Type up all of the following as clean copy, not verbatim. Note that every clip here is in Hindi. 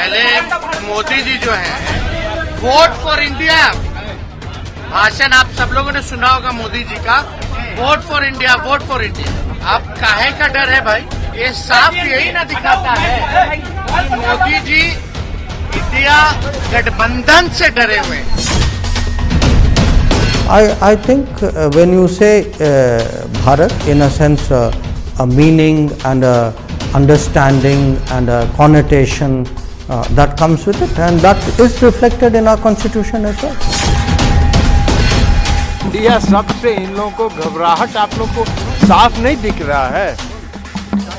पहले मोदी जी जो है वोट फॉर इंडिया भाषण आप सब लोगों ने सुना होगा मोदी जी का, vote for India, vote for India. आप काहे का डर है भाई? ये साफ यही ना दिखाता है कि मोदी जी इंडिया गठबंधन से डरे हुए हैं। I think when you say Bharat, in a sense, a meaning and a understanding and a connotation that comes with it, and that is reflected in our constitution as well. India शब्द से इन लोगों को घबराहट आप लोग को साफ नहीं दिख रहा है,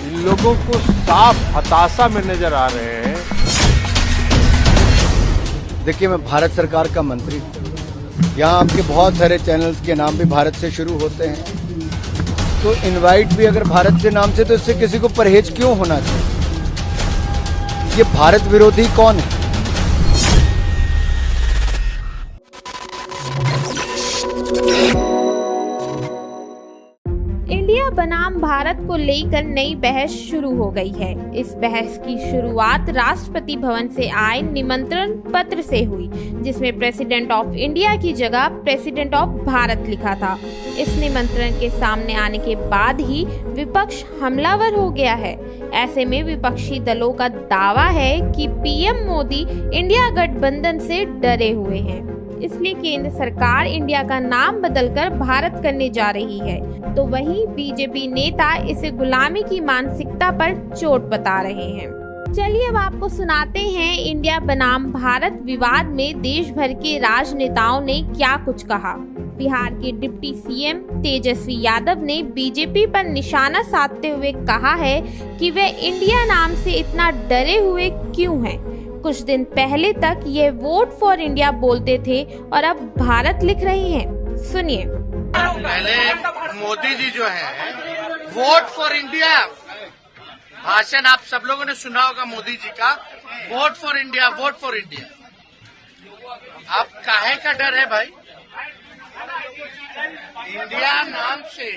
इन लोगों को साफ हताशा में नजर आ रहे हैं। देखिए, मैं भारत सरकार का मंत्री हूँ, यहाँ आपके बहुत सारे चैनल्स के नाम भी भारत से शुरू होते हैं, तो इनवाइट भी अगर भारत से नाम से, तो इससे किसी को परहेज क्यों होना चाहिए? ये भारत विरोधी कौन है? इंडिया बनाम भारत को लेकर नई बहस शुरू हो गई है। इस बहस की शुरुआत राष्ट्रपति भवन से आए निमंत्रण पत्र से हुई, जिसमें प्रेसिडेंट ऑफ इंडिया की जगह प्रेसिडेंट ऑफ भारत लिखा था। इस निमंत्रण के सामने आने के बाद ही विपक्ष हमलावर हो गया है। ऐसे में विपक्षी दलों का दावा है कि पीएम मोदी इंडिया गठबंधन से डरे हुए हैं, इसलिए केंद्र सरकार इंडिया का नाम बदलकर भारत करने जा रही है। तो वहीं बीजेपी नेता इसे गुलामी की मानसिकता पर चोट बता रहे हैं। चलिए अब आपको सुनाते हैं इंडिया बनाम भारत विवाद में देश भर के राजनेताओं ने क्या कुछ कहा। बिहार के डिप्टी सीएम तेजस्वी यादव ने बीजेपी पर निशाना साधते हुए कहा है कि वे इंडिया नाम से इतना डरे हुए क्यों हैं। कुछ दिन पहले तक ये वोट फॉर इंडिया बोलते थे और अब भारत लिख रहे हैं। सुनिए। पहले मोदी जी जो है वोट फॉर इंडिया भाषण आप सब लोगों ने सुना होगा मोदी जी का, vote for India, vote for India. आप काहे का डर है भाई? इंडिया नाम से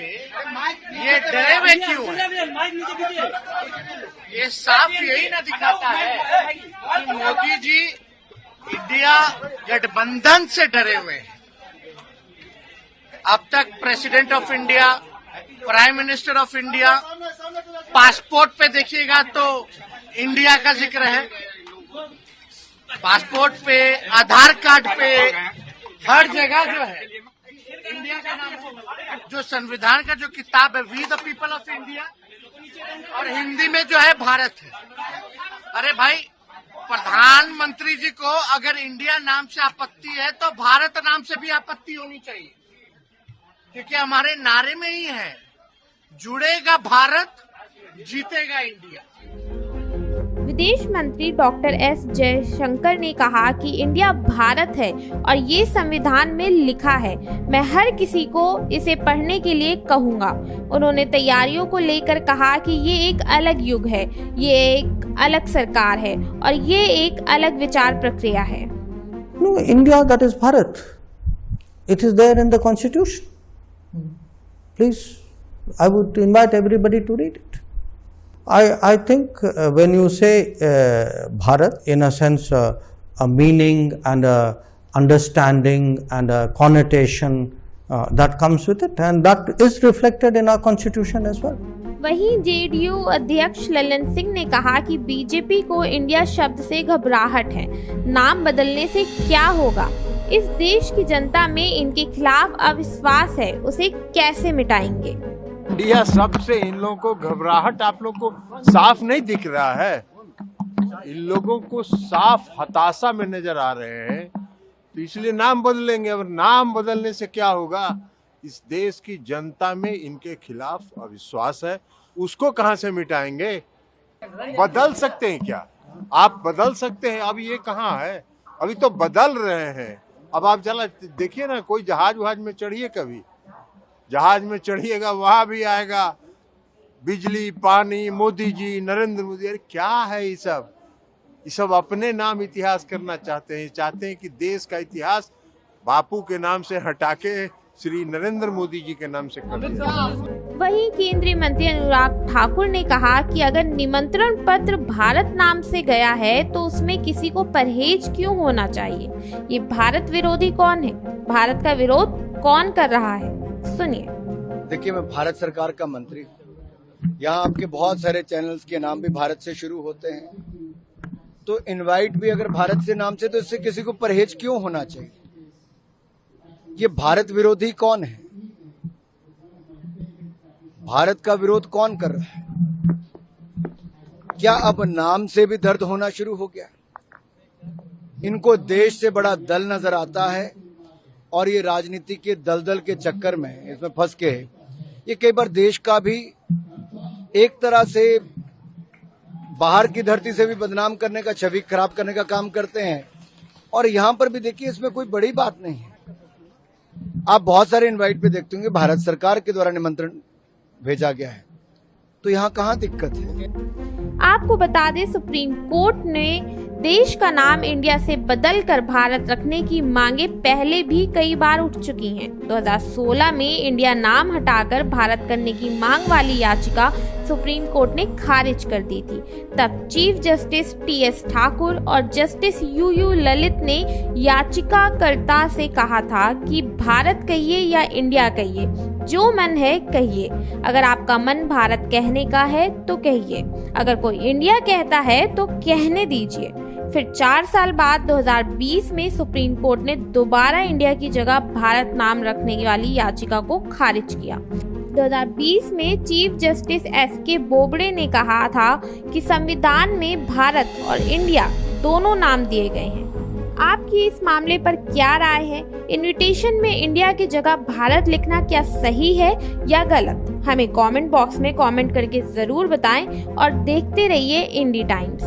ये डरे हुए क्यों है? ये साफ यही ना दिखाता है कि मोदी जी इंडिया गठबंधन से डरे हुए हैं। अब तक president of India, prime minister of India, passport पे देखिएगा तो इंडिया का जिक्र है, पासपोर्ट पे, आधार कार्ड पे, हर जगह जो है इंडिया का नाम। जो संविधान का जो किताब है we the people of India, और हिंदी में जो है भारत है। अरे भाई, प्रधानमंत्री जी को अगर इंडिया नाम से आपत्ति है तो भारत नाम से भी आपत्ति होनी चाहिए, क्योंकि हमारे नारे में ही है, जुड़ेगा भारत, जीतेगा इंडिया। विदेश मंत्री डॉक्टर एस जयशंकर ने कहा कि इंडिया भारत है और ये संविधान में लिखा है। मैं हर किसी को इसे पढ़ने के लिए कहूँगा। उन्होंने तैयारियों को लेकर कहा कि ये एक अलग युग है, ये एक अलग सरकार है और ये एक अलग विचार प्रक्रिया है। No, India, that is Bharat. It is there in the constitution. Please, I would invite everybody to read it. I think when you say Bharat, in a sense, a meaning and a understanding and a connotation that comes with it, and that is reflected in our constitution as well. वहीं जेडीयू अध्यक्ष ललन सिंह ने कहा कि बीजेपी को इंडिया शब्द से घबराहट है, नाम बदलने से क्या होगा। इस देश की जनता में इनके खिलाफ अविश्वास है, उसे कैसे मिटाएंगे। इंडिया शब्द से इन लोगों को घबराहट आप लोग को साफ नहीं दिख रहा है, इन लोगों को साफ हताशा में नजर आ रहे हैं, तो इसलिए नाम बदलेंगे। और नाम बदलने से क्या होगा? इस देश की जनता में इनके खिलाफ अविश्वास है, उसको कहां से मिटाएंगे? बदल सकते हैं क्या? आप बदल सकते हैं? अब ये कहाँ है? अभी तो बदल रहे हैं। अब आप चला देखिए ना, कोई जहाज वहाज में चढ़िए, कभी जहाज में चढ़िएगा वहां भी आएगा बिजली, पानी, मोदी जी, नरेंद्र मोदी। अरे क्या है ये सब? ये सब अपने नाम इतिहास करना चाहते हैं कि देश का इतिहास बापू के नाम से हटा के श्री नरेंद्र मोदी जी के नाम से कर दिया। वहीं केंद्रीय मंत्री अनुराग ठाकुर ने कहा कि अगर निमंत्रण पत्र भारत नाम से गया है तो उसमें किसी को परहेज क्यों होना चाहिए। ये भारत विरोधी कौन है, भारत का विरोध कौन कर रहा है, सुनिए। देखिए, मैं भारत सरकार का मंत्री हूँ। यहाँ आपके बहुत सारे चैनल्स के नाम भी भारत से शुरू होते हैं, तो इनवाइट भी अगर भारत से नाम से, तो इससे किसी को परहेज क्यों होना चाहिए। ये भारत विरोधी कौन है, भारत का विरोध कौन कर रहा है। क्या अब नाम से भी दर्द होना शुरू हो गया। इनको देश से बड़ा दल नजर आता है और ये राजनीति के दलदल के चक्कर में इसमें फंस के ये कई बार देश का भी एक तरह से बाहर की धरती से भी बदनाम करने का, छवि खराब करने का काम करते हैं। और यहां पर भी देखिए, इसमें कोई बड़ी बात नहीं है। आप बहुत सारे इनवाइट पे देखते होंगे भारत सरकार के द्वारा निमंत्रण भेजा गया है, तो यहाँ कहाँ दिक्कत है। आपको बता दें, सुप्रीम कोर्ट ने देश का नाम इंडिया से बदलकर भारत रखने की मांगे पहले भी कई बार उठ चुकी हैं। 2016 में इंडिया नाम हटाकर भारत करने की मांग वाली याचिका सुप्रीम कोर्ट ने खारिज कर दी थी। तब चीफ जस्टिस टीएस ठाकुर और जस्टिस यूयू ललित ने याचिकाकर्ता से कहा था कि भारत कहिए या इंडिया कहिए, जो मन है कहिए। अगर आपका मन भारत कहने का है तो कहिए, अगर कोई इंडिया कहता है तो कहने दीजिए। फिर 4 साल बाद 2020 में सुप्रीम कोर्ट ने दोबारा इंडिया की जगह भारत नाम रखने वाली याचिका को खारिज किया। 2020 में चीफ जस्टिस एसके बोबड़े ने कहा था कि संविधान में भारत और इंडिया दोनों नाम दिए गए हैं। आपकी इस मामले पर क्या राय है? इनविटेशन में इंडिया की जगह भारत लिखना क्या सही है या गलत? हमें कमेंट बॉक्स में कमेंट करके जरूर बताएं और देखते रहिए इंडी टाइम्स।